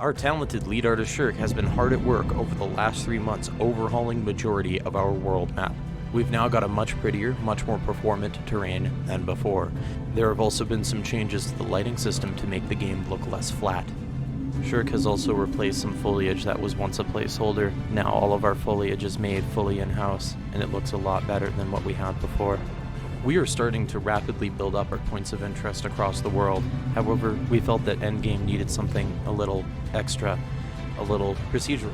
Our talented lead artist Shirk has been hard at work over the last 3 months overhauling majority of our world map. We've now got a much prettier, much more performant terrain than before. There have also been some changes to the lighting system to make the game look less flat. Shirk has also replaced some foliage that was once a placeholder. Now all of our foliage is made fully in-house, and it looks a lot better than what we had before. We are starting to rapidly build up our points of interest across the world. However, we felt that Endgame needed something a little extra, a little procedural.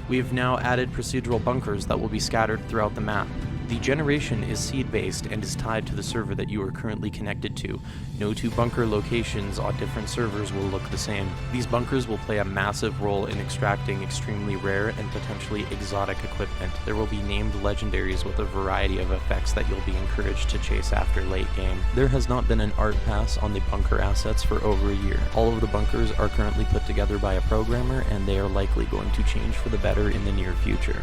We've now added procedural bunkers that will be scattered throughout the map. The generation is seed-based and is tied to the server that you are currently connected to. No two bunker locations on different servers will look the same. These bunkers will play a massive role in extracting extremely rare and potentially exotic equipment. There will be named legendaries with a variety of effects that you'll be encouraged to chase after late game. There has not been an art pass on the bunker assets for over a year. All of the bunkers are currently put together by a programmer, and they are likely going to change for the better in the near future.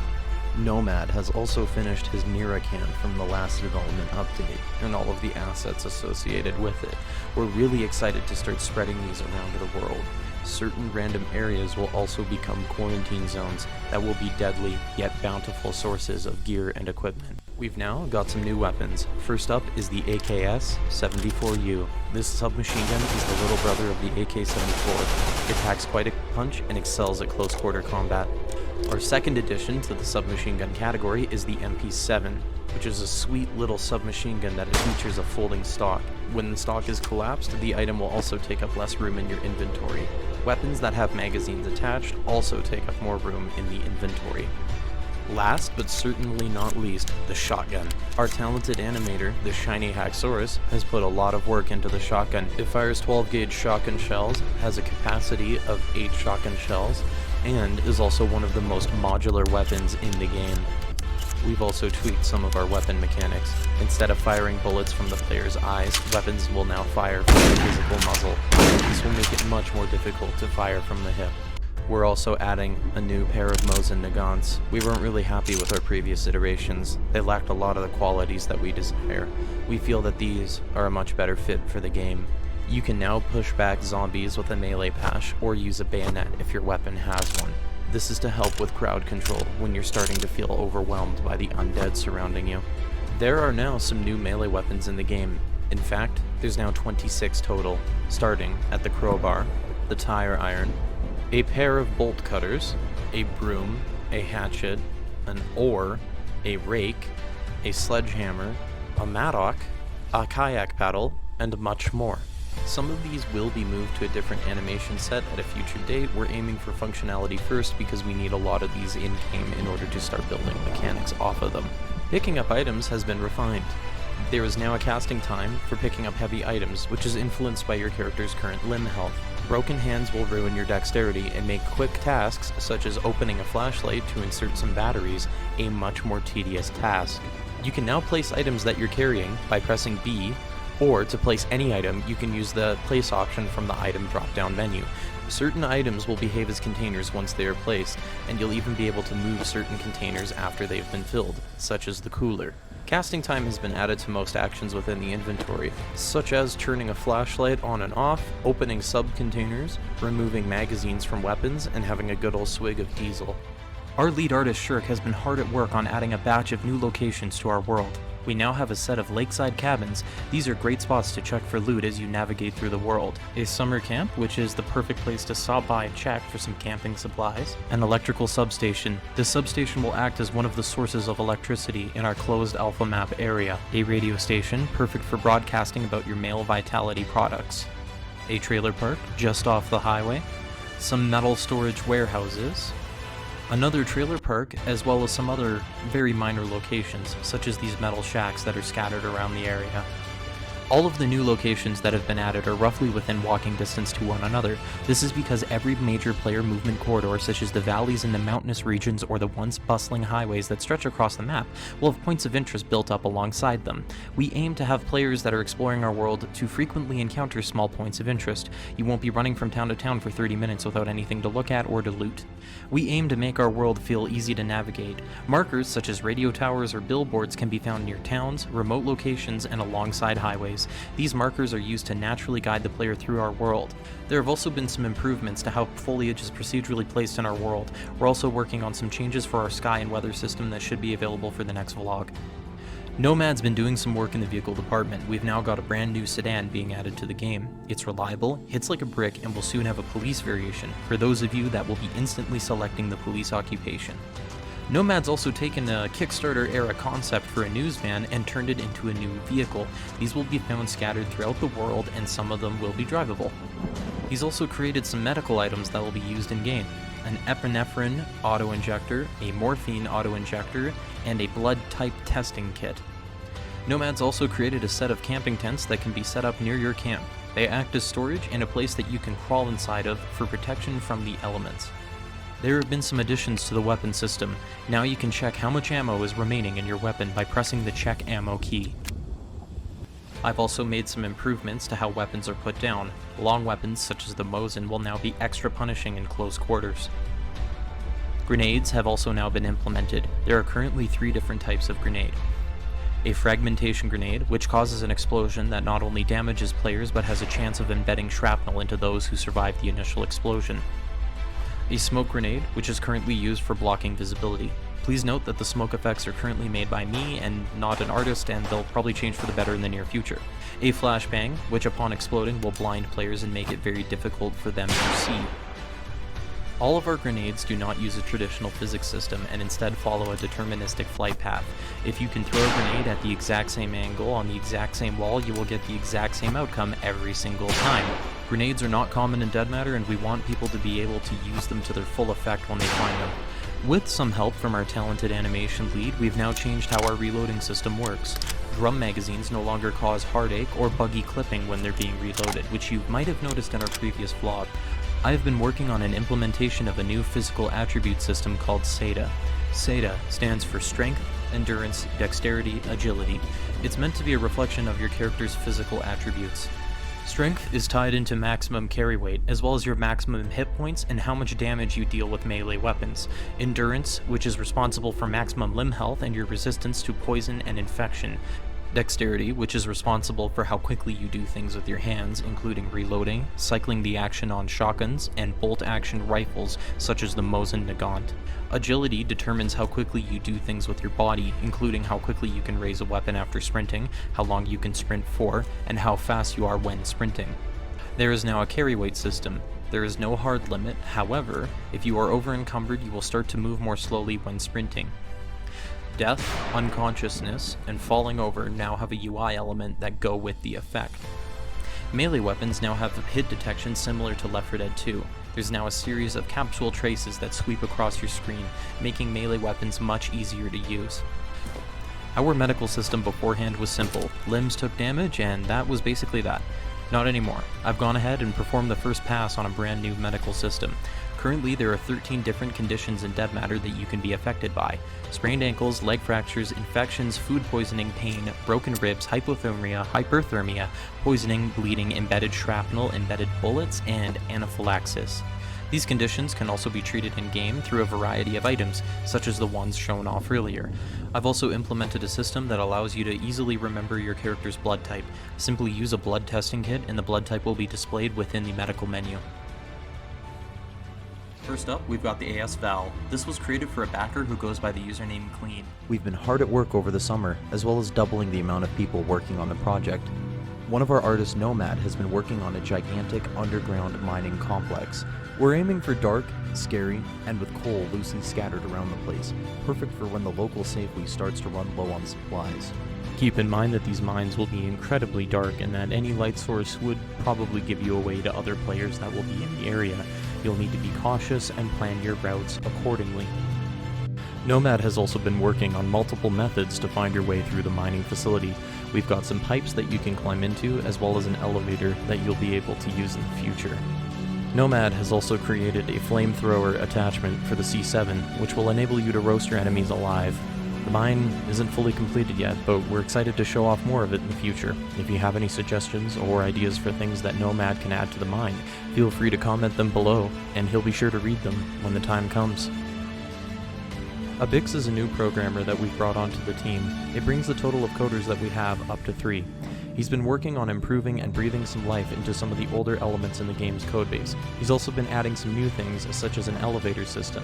Nomad has also finished his Niracan from the last development update, and all of the assets associated with it. We're really excited to start spreading these around the world. Certain random areas will also become quarantine zones that will be deadly, yet bountiful sources of gear and equipment. We've now got some new weapons. First up is the AKS-74U. This submachine gun is the little brother of the AK-74. It packs quite a punch and excels at close quarter combat. Our second addition to the submachine gun category is the MP7, which is a sweet little submachine gun that features a folding stock. When the stock is collapsed, the item will also take up less room in your inventory. Weapons that have magazines attached also take up more room in the inventory. Last, but certainly not least, the shotgun. Our talented animator, the Shiny Haxorus, has put a lot of work into the shotgun. It fires 12-gauge shotgun shells, has a capacity of 8 shotgun shells, and is also one of the most modular weapons in the game. We've also tweaked some of our weapon mechanics. Instead of firing bullets from the player's eyes, weapons will now fire from the physical muzzle. This will make it much more difficult to fire from the hip. We're also adding a new pair of Mosin Nagants. We weren't really happy with our previous iterations. They lacked a lot of the qualities that we desire. We feel that these are a much better fit for the game. You can now push back zombies with a melee pash, or use a bayonet if your weapon has one. This is to help with crowd control when you're starting to feel overwhelmed by the undead surrounding you. There are now some new melee weapons in the game. In fact, there's now 26 total, starting at the crowbar, the tire iron, a pair of bolt cutters, a broom, a hatchet, an oar, a rake, a sledgehammer, a mattock, a kayak paddle, and much more. Some of these will be moved to a different animation set at a future date. We're aiming for functionality first because we need a lot of these in-game in order to start building mechanics off of them. Picking up items has been refined. There is now a casting time for picking up heavy items, which is influenced by your character's current limb health. Broken hands will ruin your dexterity and make quick tasks, such as opening a flashlight to insert some batteries, a much more tedious task. You can now place items that you're carrying by pressing B, or to place any item, you can use the place option from the item drop-down menu. Certain items will behave as containers once they are placed, and you'll even be able to move certain containers after they've been filled, such as the cooler. Casting time has been added to most actions within the inventory, such as turning a flashlight on and off, opening sub-containers, removing magazines from weapons, and having a good old swig of diesel. Our lead artist Shirk has been hard at work on adding a batch of new locations to our world. We now have a set of lakeside cabins. These are great spots to check for loot as you navigate through the world. A summer camp, which is the perfect place to stop by and check for some camping supplies. An electrical substation. This substation will act as one of the sources of electricity in our closed alpha map area. A radio station, perfect for broadcasting about your male vitality products. A trailer park, just off the highway. Some metal storage warehouses. Another trailer park, as well as some other very minor locations, such as these metal shacks that are scattered around the area. All of the new locations that have been added are roughly within walking distance to one another. This is because every major player movement corridor, such as the valleys in the mountainous regions or the once bustling highways that stretch across the map, will have points of interest built up alongside them. We aim to have players that are exploring our world to frequently encounter small points of interest. You won't be running from town to town for 30 minutes without anything to look at or to loot. We aim to make our world feel easy to navigate. Markers such as radio towers or billboards can be found near towns, remote locations, and alongside highways. things. These markers are used to naturally guide the player through our world. There have also been some improvements to how foliage is procedurally placed in our world. We're also working on some changes for our sky and weather system that should be available for the next vlog. Nomad's been doing some work in the vehicle department. We've now got a brand new sedan being added to the game. It's reliable, hits like a brick, and will soon have a police variation, for those of you that will be instantly selecting the police occupation. Nomad's also taken a Kickstarter-era concept for a news van and turned it into a new vehicle. These will be found scattered throughout the world, and some of them will be drivable. He's also created some medical items that will be used in-game. An epinephrine auto-injector, a morphine auto-injector, and a blood type testing kit. Nomad's also created a set of camping tents that can be set up near your camp. They act as storage and a place that you can crawl inside of for protection from the elements. There have been some additions to the weapon system. Now you can check how much ammo is remaining in your weapon by pressing the check ammo key. I've also made some improvements to how weapons are put down. Long weapons such as the Mosin will now be extra punishing in close quarters. Grenades have also now been implemented. There are currently 3 different types of grenade. A fragmentation grenade, which causes an explosion that not only damages players but has a chance of embedding shrapnel into those who survive the initial explosion. A smoke grenade, which is currently used for blocking visibility. Please note that the smoke effects are currently made by me and not an artist, and they'll probably change for the better in the near future. A flashbang, which upon exploding will blind players and make it very difficult for them to see. All of our grenades do not use a traditional physics system and instead follow a deterministic flight path. If you can throw a grenade at the exact same angle on the exact same wall, you will get the exact same outcome every single time. Grenades are not common in Dead Matter, and we want people to be able to use them to their full effect when they find them. With some help from our talented animation lead, we've now changed how our reloading system works. Drum magazines no longer cause heartache or buggy clipping when they're being reloaded, which you might have noticed in our previous vlog. I have been working on an implementation of a new physical attribute system called SETA. SETA stands for Strength, Endurance, Dexterity, Agility. It's meant to be a reflection of your character's physical attributes. Strength is tied into maximum carry weight, as well as your maximum hit points and how much damage you deal with melee weapons. Endurance, which is responsible for maximum limb health and your resistance to poison and infection. Dexterity, which is responsible for how quickly you do things with your hands, including reloading, cycling the action on shotguns, and bolt-action rifles, such as the Mosin Nagant. Agility determines how quickly you do things with your body, including how quickly you can raise a weapon after sprinting, how long you can sprint for, and how fast you are when sprinting. There is now a carry weight system. There is no hard limit, however, if you are over-encumbered, you will start to move more slowly when sprinting. Death, unconsciousness, and falling over now have a UI element that go with the effect. Melee weapons now have hit detection similar to Left 4 Dead 2. There's now a series of capsule traces that sweep across your screen, making melee weapons much easier to use. Our medical system beforehand was simple. Limbs took damage, and that was basically that. Not anymore. I've gone ahead and performed the first pass on a brand new medical system. Currently, there are 13 different conditions in Dead Matter that you can be affected by. Sprained ankles, leg fractures, infections, food poisoning, pain, broken ribs, hypothermia, poisoning, bleeding, embedded shrapnel, embedded bullets, and anaphylaxis. These conditions can also be treated in-game through a variety of items, such as the ones shown off earlier. I've also implemented a system that allows you to easily remember your character's blood type. Simply use a blood testing kit and the blood type will be displayed within the medical menu. First up, we've got the AS Val. This was created for a backer who goes by the username Clean. We've been hard at work over the summer, as well as doubling the amount of people working on the project. One of our artists, Nomad, has been working on a gigantic underground mining complex. We're aiming for dark, scary, and with coal loosely scattered around the place, perfect for when the local Safeway starts to run low on supplies. Keep in mind that these mines will be incredibly dark and that any light source would probably give you away to other players that will be in the area. You'll need to be cautious and plan your routes accordingly. Nomad has also been working on multiple methods to find your way through the mining facility. We've got some pipes that you can climb into, as well as an elevator that you'll be able to use in the future. Nomad has also created a flamethrower attachment for the C7, which will enable you to roast your enemies alive. The mine isn't fully completed yet, but we're excited to show off more of it in the future. If you have any suggestions or ideas for things that Nomad can add to the mine, feel free to comment them below, and he'll be sure to read them when the time comes. Abix is a new programmer that we've brought onto the team. It brings the total of coders that we have up to 3. He's been working on improving and breathing some life into some of the older elements in the game's codebase. He's also been adding some new things, such as an elevator system.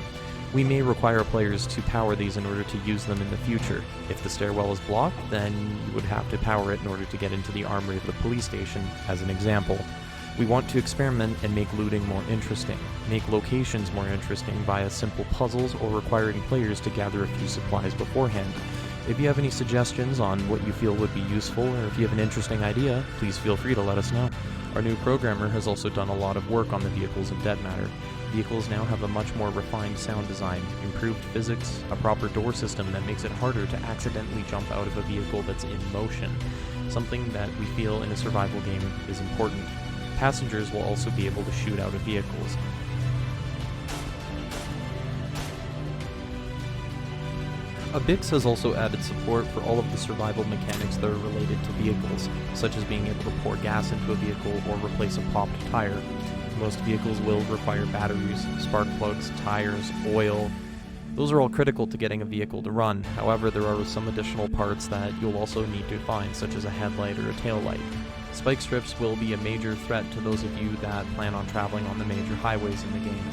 We may require players to power these in order to use them in the future. If the stairwell is blocked, then you would have to power it in order to get into the armory of the police station, as an example. We want to experiment and make looting more interesting, make locations more interesting via simple puzzles or requiring players to gather a few supplies beforehand. If you have any suggestions on what you feel would be useful, or if you have an interesting idea, please feel free to let us know. Our new programmer has also done a lot of work on the vehicles in Dead Matter. Vehicles now have a much more refined sound design, improved physics, a proper door system that makes it harder to accidentally jump out of a vehicle that's in motion, something that we feel in a survival game is important. Passengers will also be able to shoot out of vehicles. Abix has also added support for all of the survival mechanics that are related to vehicles, such as being able to pour gas into a vehicle or replace a popped tire. Most vehicles will require batteries, spark plugs, tires, oil. Those are all critical to getting a vehicle to run. However, there are some additional parts that you'll also need to find, such as a headlight or a tail light. Spike strips will be a major threat to those of you that plan on traveling on the major highways in the game.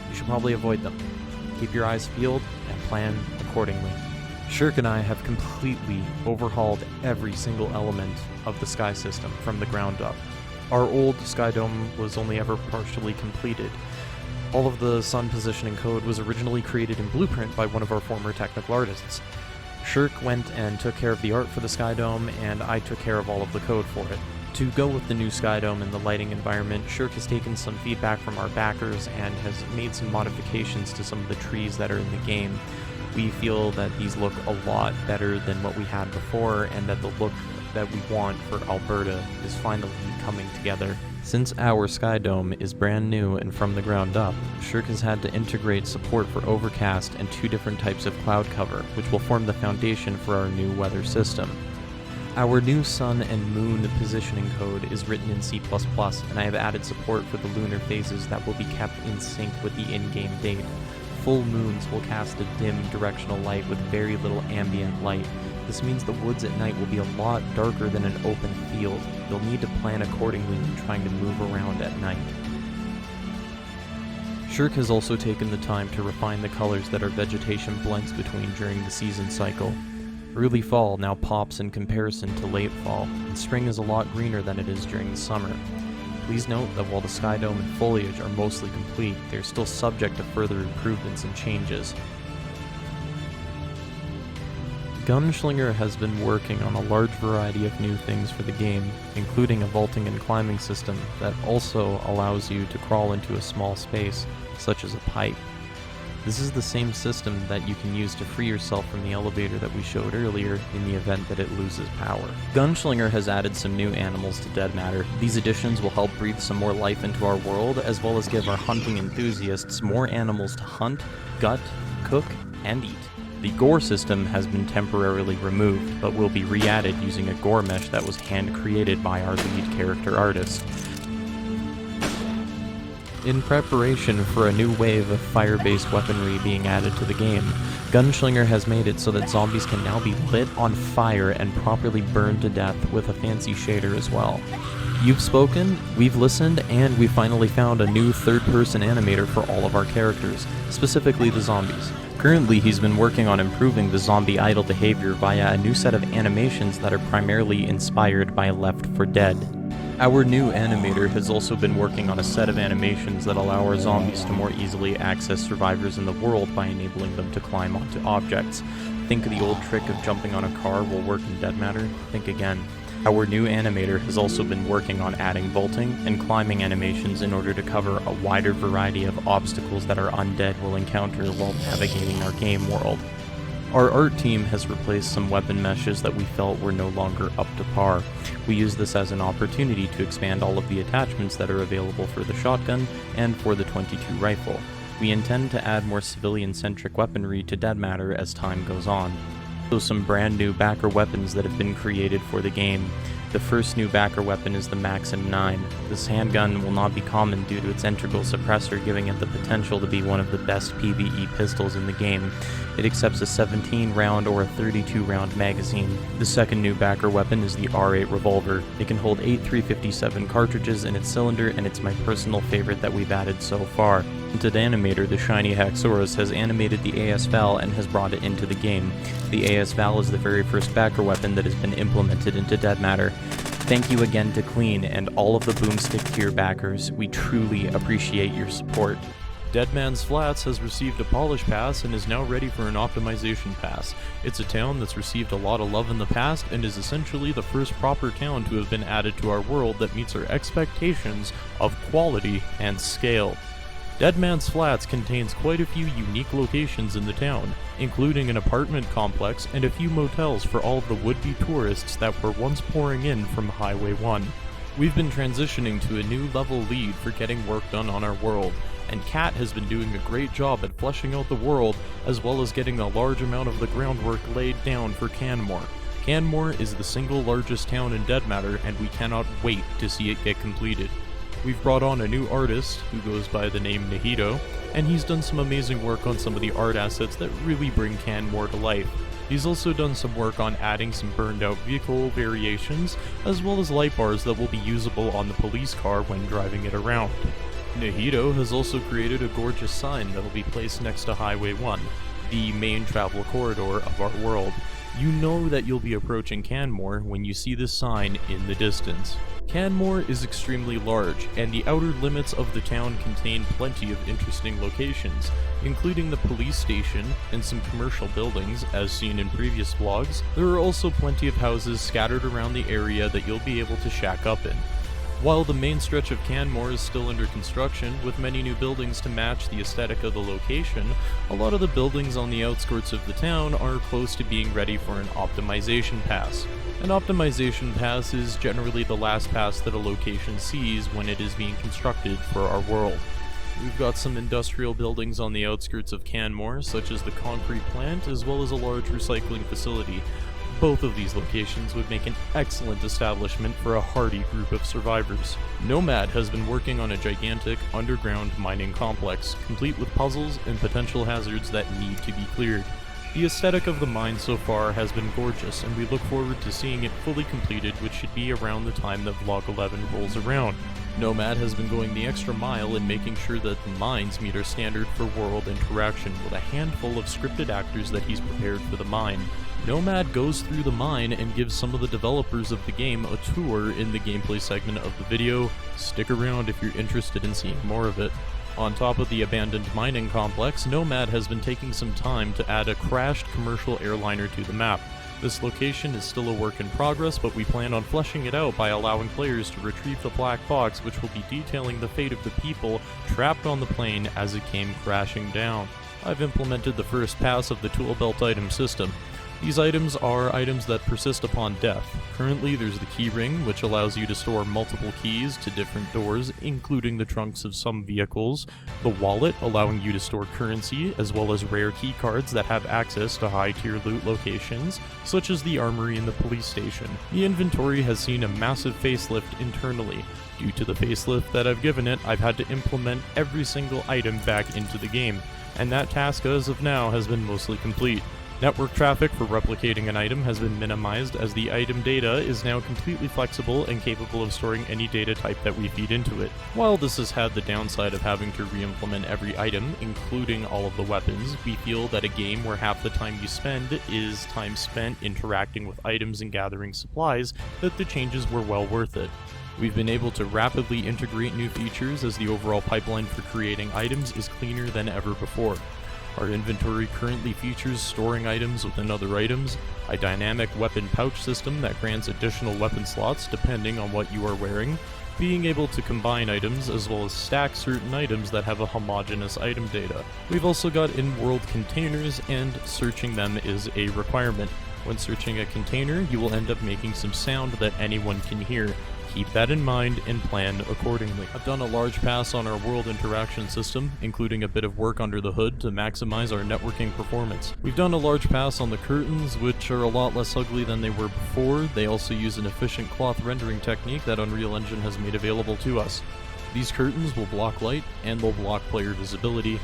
You should probably avoid them. Keep your eyes peeled and plan accordingly. Shirk and I have completely overhauled every single element of the sky system from the ground up. Our old sky dome was only ever partially completed. All of the sun positioning code was originally created in Blueprint by one of our former technical artists. Shirk went and took care of the art for the sky dome, and I took care of all of the code for it. To go with the new sky dome and the lighting environment, Shirk has taken some feedback from our backers and has made some modifications to some of the trees that are in the game. We feel that these look a lot better than what we had before, and that the look that we want for Alberta is finally coming together. Since our sky dome is brand new and from the ground up, Shirk has had to integrate support for overcast and 2 different types of cloud cover, which will form the foundation for our new weather system. Our new sun and moon positioning code is written in C++, and I have added support for the lunar phases that will be kept in sync with the in-game date. Full moons will cast a dim directional light with very little ambient light. This means the woods at night will be a lot darker than an open field. You'll need to plan accordingly when trying to move around at night. Shirk has also taken the time to refine the colors that our vegetation blends between during the season cycle. Early fall now pops in comparison to late fall, and spring is a lot greener than it is during the summer. Please note that while the sky dome and foliage are mostly complete, they are still subject to further improvements and changes. Gunschlinger has been working on a large variety of new things for the game, including a vaulting and climbing system that also allows you to crawl into a small space, such as a pipe. This is the same system that you can use to free yourself from the elevator that we showed earlier in the event that it loses power. Gunschlinger has added some new animals to Dead Matter. These additions will help breathe some more life into our world, as well as give our hunting enthusiasts more animals to hunt, gut, cook, and eat. The gore system has been temporarily removed, but will be re-added using a gore mesh that was hand-created by our lead character artist. In preparation for a new wave of fire-based weaponry being added to the game, Gunschlinger has made it so that zombies can now be lit on fire and properly burned to death with a fancy shader as well. You've spoken, we've listened, and we finally found a new third-person animator for all of our characters, specifically the zombies. Currently, he's been working on improving the zombie idle behavior via a new set of animations that are primarily inspired by Left 4 Dead. Our new animator has also been working on a set of animations that allow our zombies to more easily access survivors in the world by enabling them to climb onto objects. Think the old trick of jumping on a car will work in Dead Matter? Think again. Our new animator has also been working on adding vaulting and climbing animations in order to cover a wider variety of obstacles that our undead will encounter while navigating our game world. Our art team has replaced some weapon meshes that we felt were no longer up to par. We use this as an opportunity to expand all of the attachments that are available for the shotgun and for the .22 rifle. We intend to add more civilian-centric weaponry to Dead Matter as time goes on. So some brand new backer weapons that have been created for the game. The first new backer weapon is the Maxim 9. This handgun will not be common due to its integral suppressor, giving it the potential to be one of the best PvE pistols in the game. It accepts a 17-round or a 32-round magazine. The second new backer weapon is the R8 revolver. It can hold 8 357 cartridges in its cylinder, and it's my personal favorite that we've added so far. Talented animator, the Shiny Haxorus, has animated the AS Val and has brought it into the game. The AS Val is the very first backer weapon that has been implemented into Dead Matter. Thank you again to Clean and all of the Boomstick tier backers. We truly appreciate your support. Dead Man's Flats has received a polish pass and is now ready for an optimization pass. It's a town that's received a lot of love in the past and is essentially the first proper town to have been added to our world that meets our expectations of quality and scale. Dead Man's Flats contains quite a few unique locations in the town, including an apartment complex and a few motels for all of the would-be tourists that were once pouring in from Highway 1. We've been transitioning to a new level lead for getting work done on our world, and Kat has been doing a great job at fleshing out the world, as well as getting a large amount of the groundwork laid down for Canmore. Canmore is the single largest town in Dead Matter, and we cannot wait to see it get completed. We've brought on a new artist who goes by the name Nahito, and he's done some amazing work on some of the art assets that really bring Canmore to life. He's also done some work on adding some burned out vehicle variations, as well as light bars that will be usable on the police car when driving it around. Nahito has also created a gorgeous sign that will be placed next to Highway 1, the main travel corridor of our world. You know that you'll be approaching Canmore when you see this sign in the distance. Canmore is extremely large, and the outer limits of the town contain plenty of interesting locations, including the police station and some commercial buildings, as seen in previous vlogs. There are also plenty of houses scattered around the area that you'll be able to shack up in. While the main stretch of Canmore is still under construction, with many new buildings to match the aesthetic of the location, a lot of the buildings on the outskirts of the town are close to being ready for an optimization pass. An optimization pass is generally the last pass that a location sees when it is being constructed for our world. We've got some industrial buildings on the outskirts of Canmore, such as the concrete plant, as well as a large recycling facility. Both of these locations would make an excellent establishment for a hardy group of survivors. Nomad has been working on a gigantic underground mining complex, complete with puzzles and potential hazards that need to be cleared. The aesthetic of the mine so far has been gorgeous, and we look forward to seeing it fully completed, which should be around the time that Vlog 11 rolls around. Nomad has been going the extra mile in making sure that the mines meet our standard for world interaction, with a handful of scripted actors that he's prepared for the mine. Nomad goes through the mine and gives some of the developers of the game a tour in the gameplay segment of the video. Stick around if you're interested in seeing more of it. On top of the abandoned mining complex, Nomad has been taking some time to add a crashed commercial airliner to the map. This location is still a work in progress, but we plan on fleshing it out by allowing players to retrieve the black box, which will be detailing the fate of the people trapped on the plane as it came crashing down. I've implemented the first pass of the tool belt item system. These items are items that persist upon death. Currently, there's the key ring, which allows you to store multiple keys to different doors, including the trunks of some vehicles. The wallet, allowing you to store currency, as well as rare key cards that have access to high-tier loot locations, such as the armory and the police station. The inventory has seen a massive facelift internally. Due to the facelift that I've given it, I've had to implement every single item back into the game, and that task as of now has been mostly complete. Network traffic for replicating an item has been minimized, as the item data is now completely flexible and capable of storing any data type that we feed into it. While this has had the downside of having to re-implement every item, including all of the weapons, we feel that a game where half the time you spend is time spent interacting with items and gathering supplies, that the changes were well worth it. We've been able to rapidly integrate new features, as the overall pipeline for creating items is cleaner than ever before. Our inventory currently features storing items within other items, a dynamic weapon pouch system that grants additional weapon slots depending on what you are wearing, being able to combine items as well as stack certain items that have a homogeneous item data. We've also got in-world containers, and searching them is a requirement. When searching a container, you will end up making some sound that anyone can hear. Keep that in mind and plan accordingly. I've done a large pass on our world interaction system, including a bit of work under the hood to maximize our networking performance. We've done a large pass on the curtains, which are a lot less ugly than they were before. They also use an efficient cloth rendering technique that Unreal Engine has made available to us. These curtains will block light and they'll block player visibility,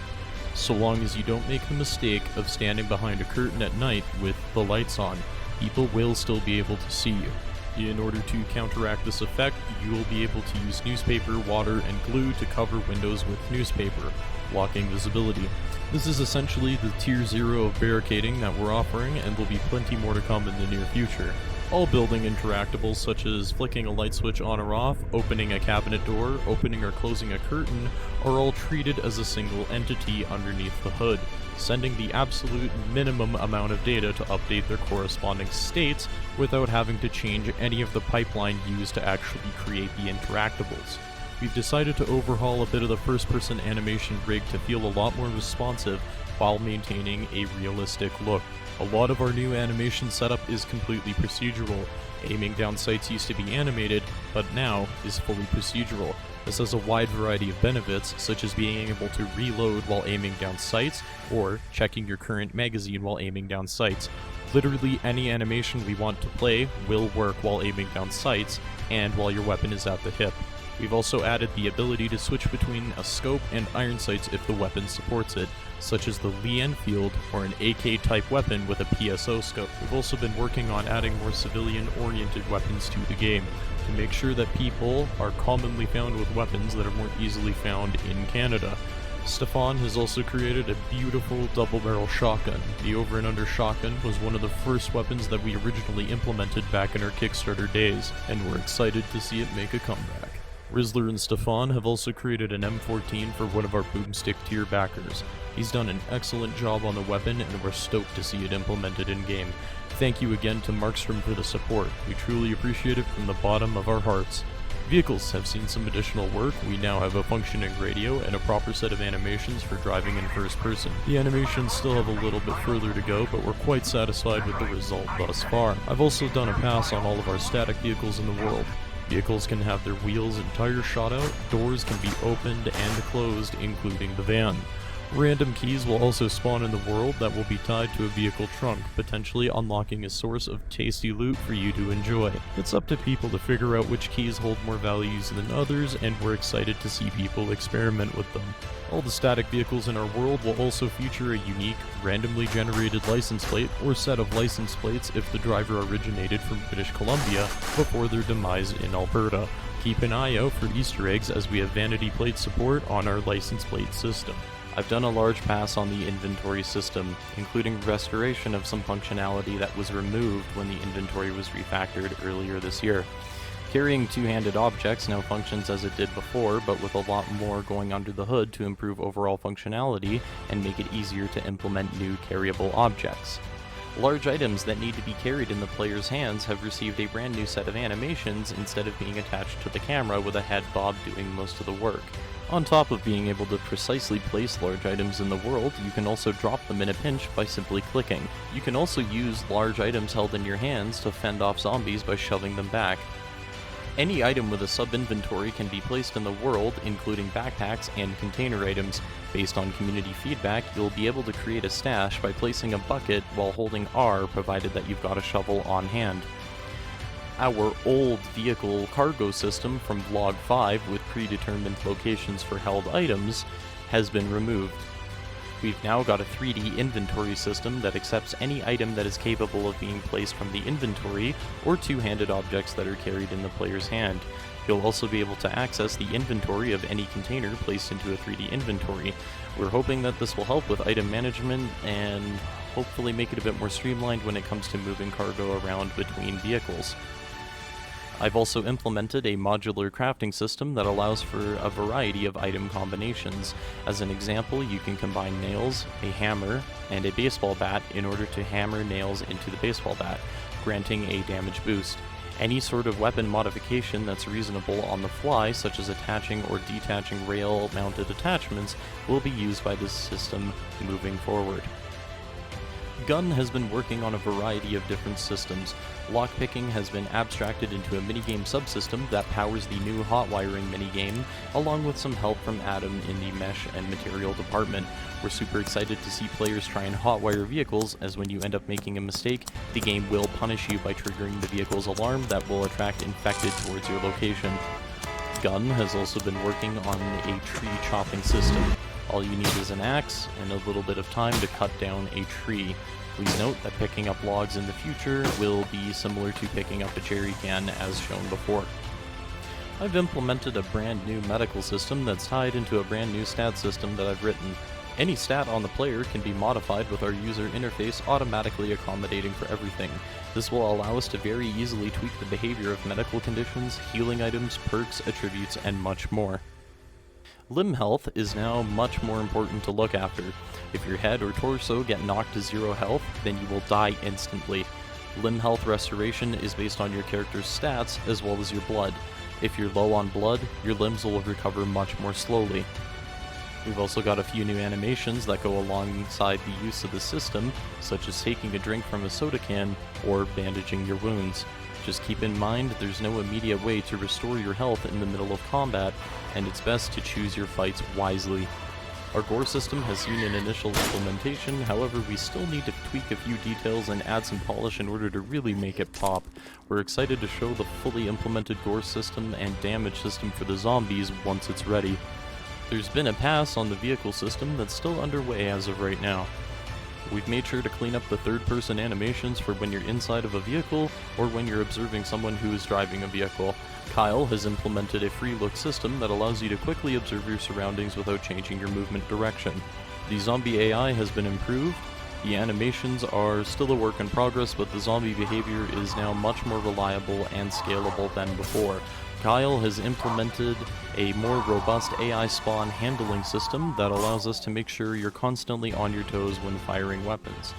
so long as you don't make the mistake of standing behind a curtain at night with the lights on. People will still be able to see you. In order to counteract this effect, you will be able to use newspaper, water, and glue to cover windows with newspaper, blocking visibility. This is essentially the tier 0 of barricading that we're offering, and there'll be plenty more to come in the near future. All building interactables such as flicking a light switch on or off, opening a cabinet door, opening or closing a curtain, are all treated as a single entity underneath the hood, sending the absolute minimum amount of data to update their corresponding states without having to change any of the pipeline used to actually create the interactables. We've decided to overhaul a bit of the first-person animation rig to feel a lot more responsive while maintaining a realistic look. A lot of our new animation setup is completely procedural. Aiming down sights used to be animated, but now is fully procedural. This has a wide variety of benefits, such as being able to reload while aiming down sights, or checking your current magazine while aiming down sights. Literally any animation we want to play will work while aiming down sights, and while your weapon is at the hip. We've also added the ability to switch between a scope and iron sights if the weapon supports it, such as the Lee Enfield or an AK-type weapon with a PSO scope. We've also been working on adding more civilian-oriented weapons to the game, to make sure that people are commonly found with weapons that are more easily found in Canada. Stefan has also created a beautiful double-barrel shotgun. The over and under shotgun was one of the first weapons that we originally implemented back in our Kickstarter days, and we're excited to see it make a comeback. Rizzler and Stefan have also created an M14 for one of our boomstick tier backers. He's done an excellent job on the weapon, and we're stoked to see it implemented in-game. Thank you again to Markstrom for the support. We truly appreciate it from the bottom of our hearts. Vehicles have seen some additional work. We now have a functioning radio and a proper set of animations for driving in first person. The animations still have a little bit further to go, but we're quite satisfied with the result thus far. I've also done a pass on all of our static vehicles in the world. Vehicles can have their wheels and tires shot out, doors can be opened and closed, including the van. Random keys will also spawn in the world that will be tied to a vehicle trunk, potentially unlocking a source of tasty loot for you to enjoy. It's up to people to figure out which keys hold more values than others, and we're excited to see people experiment with them. All the static vehicles in our world will also feature a unique, randomly generated license plate or set of license plates if the driver originated from British Columbia before their demise in Alberta. Keep an eye out for Easter eggs as we have vanity plate support on our license plate system. I've done a large pass on the inventory system, including restoration of some functionality that was removed when the inventory was refactored earlier this year. Carrying two-handed objects now functions as it did before, but with a lot more going under the hood to improve overall functionality and make it easier to implement new carryable objects. Large items that need to be carried in the player's hands have received a brand new set of animations instead of being attached to the camera with a head bob doing most of the work. On top of being able to precisely place large items in the world, you can also drop them in a pinch by simply clicking. You can also use large items held in your hands to fend off zombies by shoving them back. Any item with a sub-inventory can be placed in the world, including backpacks and container items. Based on community feedback, you'll be able to create a stash by placing a bucket while holding R, provided that you've got a shovel on hand. Our old vehicle cargo system from Vlog 5 with predetermined locations for held items has been removed. We've now got a 3D inventory system that accepts any item that is capable of being placed from the inventory or two-handed objects that are carried in the player's hand. You'll also be able to access the inventory of any container placed into a 3D inventory. We're hoping that this will help with item management and hopefully make it a bit more streamlined when it comes to moving cargo around between vehicles. I've also implemented a modular crafting system that allows for a variety of item combinations. As an example, you can combine nails, a hammer, and a baseball bat in order to hammer nails into the baseball bat, granting a damage boost. Any sort of weapon modification that's reasonable on the fly, such as attaching or detaching rail-mounted attachments, will be used by this system moving forward. Gun has been working on a variety of different systems. Lockpicking has been abstracted into a minigame subsystem that powers the new hot wiring minigame, along with some help from Adam in the mesh and material department. We're super excited to see players try and hotwire vehicles, as when you end up making a mistake, the game will punish you by triggering the vehicle's alarm that will attract infected towards your location. Gun has also been working on a tree chopping system. All you need is an axe and a little bit of time to cut down a tree. Please note that picking up logs in the future will be similar to picking up a jerry can as shown before. I've implemented a brand new medical system that's tied into a brand new stat system that I've written. Any stat on the player can be modified with our user interface automatically accommodating for everything. This will allow us to very easily tweak the behavior of medical conditions, healing items, perks, attributes, and much more. Limb health is now much more important to look after. If your head or torso get knocked to 0 health, then you will die instantly. Limb health restoration is based on your character's stats as well as your blood. If you're low on blood, your limbs will recover much more slowly. We've also got a few new animations that go alongside the use of the system, such as taking a drink from a soda can or bandaging your wounds. Just keep in mind there's no immediate way to restore your health in the middle of combat, and it's best to choose your fights wisely. Our gore system has seen an initial implementation, however we still need to tweak a few details and add some polish in order to really make it pop. We're excited to show the fully implemented gore system and damage system for the zombies once it's ready. There's been a pass on the vehicle system that's still underway as of right now. We've made sure to clean up the third-person animations for when you're inside of a vehicle or when you're observing someone who is driving a vehicle. Kyle has implemented a free look system that allows you to quickly observe your surroundings without changing your movement direction. The zombie AI has been improved. The animations are still a work in progress, but the zombie behavior is now much more reliable and scalable than before. Kyle has implemented a more robust AI spawn handling system that allows us to make sure you're constantly on your toes when firing weapons.